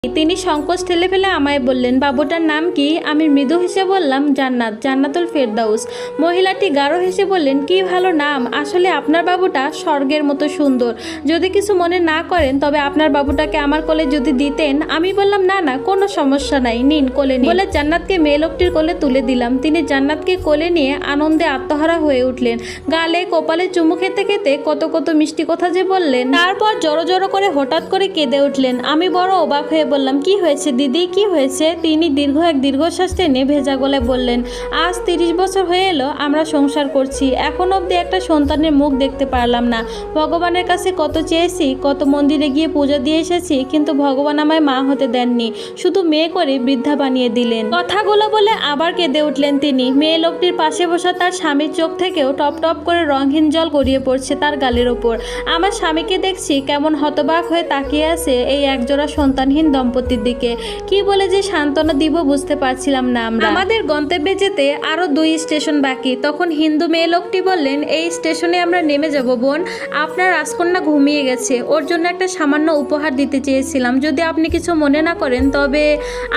তিনি সংকোচ ঠেলে ফেলে আমায় বললেন, বাবুটার নাম কি? আমি মৃদু হেসে বললাম, জান্নাত, জান্নাতুল ফেরদাউস। মহিলাটি গাঢ় হেসে বললেন, কি ভালো নাম। আসলে আপনার বাবুটা স্বর্গের মতো সুন্দর। যদি কিছু মনে না করেন তবে আপনার বাবুটাকে আমার কোলে যদি দিতেন। আমি বললাম, না না, কোনো সমস্যা নাই, নিন কোলে নিন বলে জান্নাতকে মেয়ে লোকটির কোলে তুলে দিলাম। তিনি জান্নাতকে কোলে নিয়ে আনন্দে আত্মহারা হয়ে উঠলেন। গালে কপালে চুমু খেতে খেতে কত কত মিষ্টি কথা যে বললেন। তারপর জড়ো জড়ো করে হঠাৎ করে কেঁদে উঠলেন। আমি বড় অবাক হয়ে বললাম, কি হয়েছে দিদি, কি হয়েছে? তিনি এক দীর্ঘশ্বাস টেনে ভেজা গলায় বললেন, আজ 30 বছর হয়ে এলো আমরা সংসার করছি, এখন অবধি একটা সন্তানের মুখ দেখতে পারলাম না। ভগবানের কাছে কত চেয়েছি, কত মন্দিরে গিয়ে পূজা দিয়ে এসেছি, কিন্তু ভগবান আমায় মা হতে দেননি, শুধু মেয়ে করে বৃদ্ধা বানিয়ে দিলেন। কথাগুলো বলে আবার কেঁদে উঠলেন তিনি। মেয়ে লোকটির পাশে বসা তার স্বামীর চোখ থেকেও টপ টপ করে রঙহীন জল গড়িয়ে পড়ছে তার গালের ওপর। আমার স্বামীকে দেখছি কেমন হতবাক হয়ে তাকিয়ে আছে এই একজোড়া সন্তানহীন দম্পতির দিকে। কি বলে যে সান্ত্বনা দিব বুঝতে পারছিলাম না আমরা। আমাদের গন্তব্যে যেতে আরো 2 স্টেশন বাকি। তখন হিন্দু মেয়ে লোকটি বললেন, এই স্টেশনে আমরা নেমে যাব বোন, আপনার রাজকন্যা ঘুমিয়ে গেছে, ওর জন্য একটা সামান্য উপহার দিতে চেয়েছিলাম, যদি আপনি কিছু মনে না করেন তবে।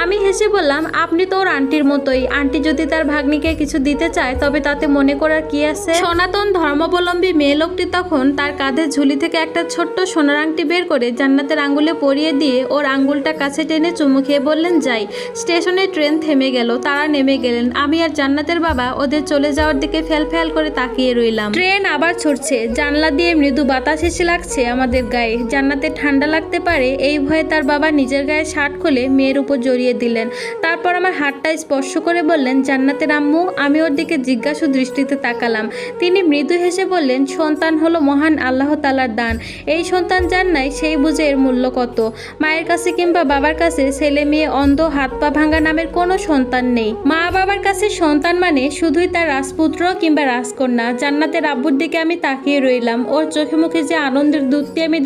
আমি হেসে বললাম, আপনি তো ওর আন্টির মতোই, আন্টি যদি তার ভাগ্নিকে কিছু দিতে চায় তবে তাতে মনে করার কি আছে। সনাতন ধর্মাবলম্বী মেয়ে লোকটি তখন তার কাঁধের ঝুলি থেকে একটা ছোট্ট সোনার আংটি বের করে জান্নাতের আঙ্গুলে পরিয়ে দিয়ে ওর আঙ্গুলটা কাছে টেনে চুমু খেয়ে বললেন, যাই। স্টেশনে ট্রেন থেমে গেল, তারা নেমে গেলেন। আমি আর জান্নাতের বাবা ওদের চলে যাওয়ার দিকে ফ্যাল ফ্যাল করে তাকিয়ে রইলাম। ট্রেন আবার ছুটছে, জানলা দিয়ে মৃদু বাতাস এসে লাগছে আমাদের গায়ে। জান্নাতে ঠান্ডা লাগতে পারে এই ভয়ে তার বাবা নিজের গায়ে শার্ট খুলে মেয়ের উপর জড়িয়ে দিলেন। তারপর আমার হাতটা স্পর্শ করে বললেন, জান্নাতের আম্মু। আমি ওর দিকে জিজ্ঞাসু দৃষ্টিতে তাকালাম। তিনি মৃদু হেসে বললেন, সন্তান হলো মহান আল্লাহ তাআলার দান, এই সন্তান যার নাই সেই বুঝে এর মূল্য কত। মায়ের কাছে কিংবা বাবার কাছে ছেলে মেয়ে, অন্ধ, হাত পা ভাঙা নামের কোনো সন্তান নেই। মা বাবার কাছে সন্তান মানে শুধুই তার রাজপুত্র কিংবা রাজকন্যা। জান্নাতের আব্বুর দিকে আমি তাকিয়ে রইলাম। ওর চোখে মুখে যে আনন্দের দূরটি আমি